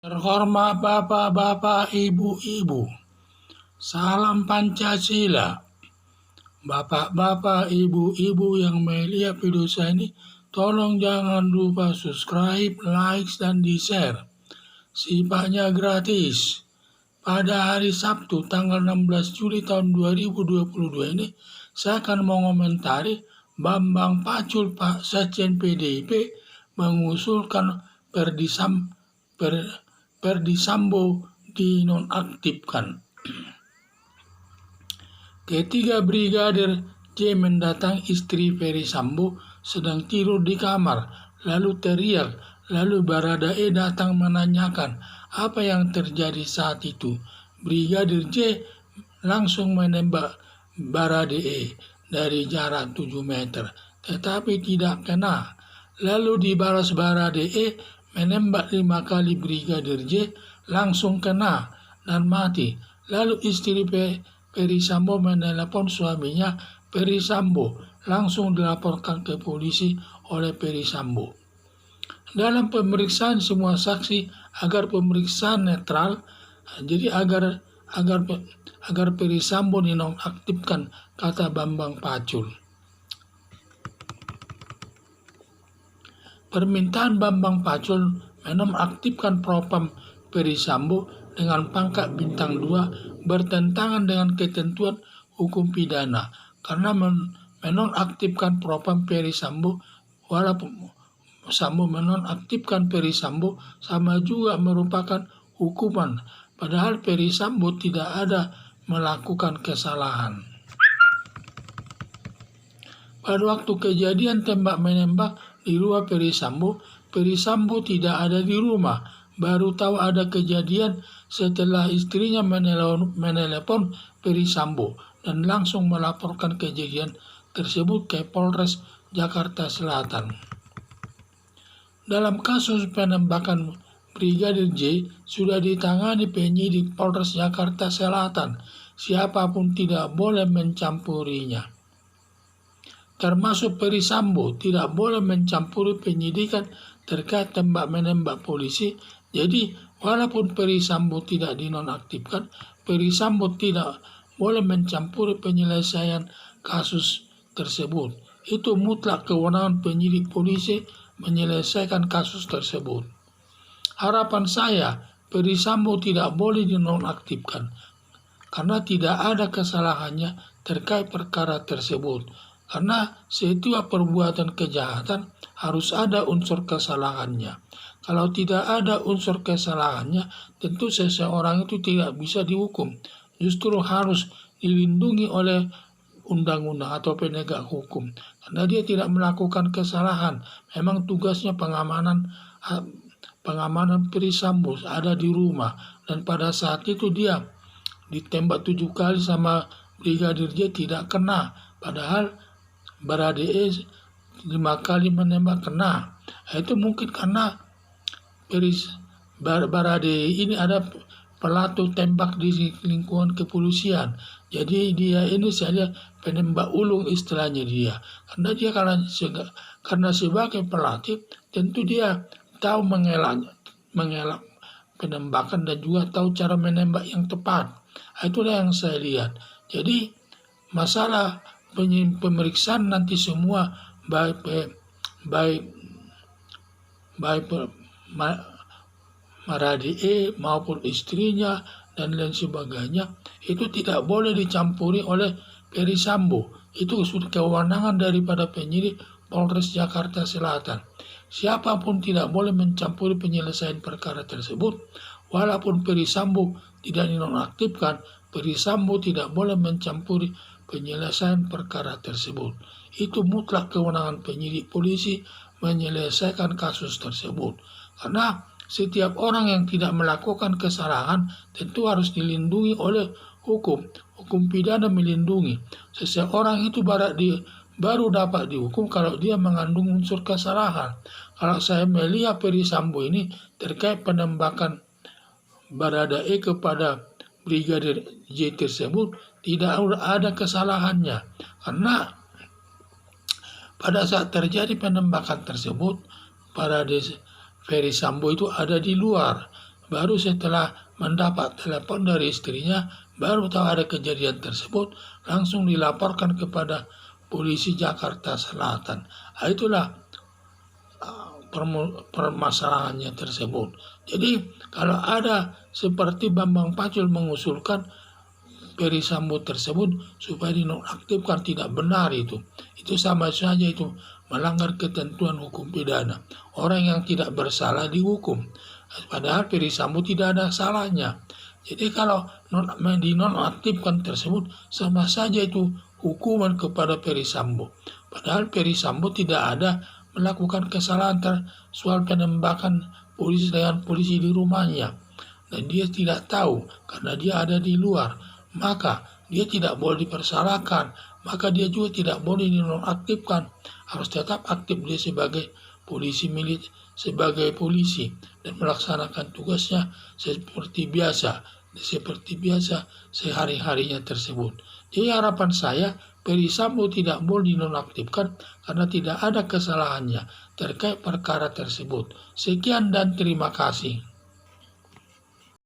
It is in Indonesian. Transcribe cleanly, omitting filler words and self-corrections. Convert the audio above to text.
Terhormat Bapak-bapak, Ibu-ibu, salam Pancasila. Bapak-bapak, Ibu-ibu yang melihat video saya ini, tolong jangan lupa subscribe, like, dan di-share. Sifatnya gratis. Pada hari Sabtu tanggal 16 Juli tahun 2022 ini, saya akan mengomentari Bambang Pacul, Pak Sekjen PDIP, mengusulkan Ferdy Sambo dinonaktifkan. Ketiga Brigadir J mendatangi istri Ferdy Sambo sedang tidur di kamar, lalu teriak, lalu Baradae datang menanyakan apa yang terjadi saat itu. Brigadir J langsung menembak Baradae dari jarak 7 meter, tetapi tidak kena. Lalu dibalas Baradae menembak 5 kali Brigadir J, langsung kena dan mati. Lalu istri Ferdy Sambo menelepon suaminya Ferdy Sambo, langsung dilaporkan ke polisi oleh Ferdy Sambo. Dalam pemeriksaan semua saksi agar pemeriksaan netral, jadi agar Ferdy Sambo dinonaktifkan, kata Bambang Pacul. Permintaan Bambang Pacul menonaktifkan Propam Ferdy Sambo dengan pangkat bintang 2 bertentangan dengan ketentuan hukum pidana, karena menonaktifkan Propam Ferdy Sambo, walaupun Sambo menonaktifkan Ferdy Sambo sama juga merupakan hukuman, padahal Ferdy Sambo tidak ada melakukan kesalahan. Pada waktu kejadian tembak-menembak di rumah Ferdy Sambo tidak ada di rumah. Baru tahu ada kejadian setelah istrinya menelepon Ferdy Sambo dan langsung melaporkan kejadian tersebut ke Polres Jakarta Selatan. Dalam kasus penembakan Brigadir J sudah ditangani penyidik Polres Jakarta Selatan. Siapapun tidak boleh mencampurinya, termasuk Ferdy Sambo, tidak boleh mencampuri penyidikan terkait tembak-menembak polisi. Jadi, walaupun Ferdy Sambo tidak dinonaktifkan, Ferdy Sambo tidak boleh mencampuri penyelesaian kasus tersebut. Itu mutlak kewenangan penyidik polisi menyelesaikan kasus tersebut. Harapan saya, Ferdy Sambo tidak boleh dinonaktifkan karena tidak ada kesalahannya terkait perkara tersebut. Karena setiap perbuatan kejahatan harus ada unsur kesalahannya. Kalau tidak ada unsur kesalahannya, tentu seseorang itu tidak bisa dihukum. Justru harus dilindungi oleh undang-undang atau penegak hukum. Karena dia tidak melakukan kesalahan. Memang tugasnya pengamanan Ferdy Sambo ada di rumah. Dan pada saat itu dia ditembak 7 kali sama Brigadir J tidak kena. Padahal Baradae 5 kali menembak kena. Itu mungkin karena Baradae ini ada pelaku tembak di lingkungan kepolisian. Jadi dia ini saya penembak ulung istilahnya dia. Karena dia karena sebagai pelatih tentu dia tahu mengelak penembakan dan juga tahu cara menembak yang tepat. Itulah yang saya lihat. Jadi masalah pemeriksaan nanti semua baik Baradae maupun istrinya dan lain sebagainya itu tidak boleh dicampuri oleh Ferdy Sambo. Itu sudah kewenangan daripada penyidik Polres Jakarta Selatan. Siapapun tidak boleh mencampuri penyelesaian perkara tersebut. Walaupun Ferdy Sambo tidak dinonaktifkan, Ferdy Sambo tidak boleh mencampuri penyelesaian perkara tersebut. Itu mutlak kewenangan penyidik polisi menyelesaikan kasus tersebut. Karena setiap orang yang tidak melakukan kesalahan tentu harus dilindungi oleh hukum. Hukum pidana melindungi. Seseorang itu baru dapat dihukum kalau dia mengandung unsur kesalahan. Kalau saya melihat Ferdy Sambo ini terkait penembakan Baradae kepada Brigadir J tersebut tidak ada kesalahannya. Karena pada saat terjadi penembakan tersebut, Ferdy Sambo itu ada di luar. baru setelah mendapat telepon dari istrinya, baru tahu ada kejadian tersebut, langsung dilaporkan kepada polisi Jakarta Selatan. Itulah permasalahannya tersebut. Jadi kalau ada seperti Bambang Pacul mengusulkan Ferry Sambo tersebut supaya dinonaktifkan, tidak benar itu. Itu sama saja itu melanggar ketentuan hukum pidana. Orang yang tidak bersalah dihukum. Padahal Ferry Sambo tidak ada salahnya. Jadi kalau dinonaktifkan tersebut sama saja itu hukuman kepada Ferry Sambo. Padahal Ferry Sambo tidak ada melakukan kesalahan soal penembakan polisi dengan polisi di rumahnya. Dan dia tidak tahu karena dia ada di luar. Maka dia tidak boleh dipersalahkan. Maka dia juga tidak boleh dinonaktifkan. Harus tetap aktif dia sebagai polisi sebagai polisi dan melaksanakan tugasnya seperti biasa sehari-harinya tersebut. Jadi harapan saya Ferry Sambo tidak boleh dinonaktifkan karena tidak ada kesalahannya terkait perkara tersebut. Sekian dan terima kasih.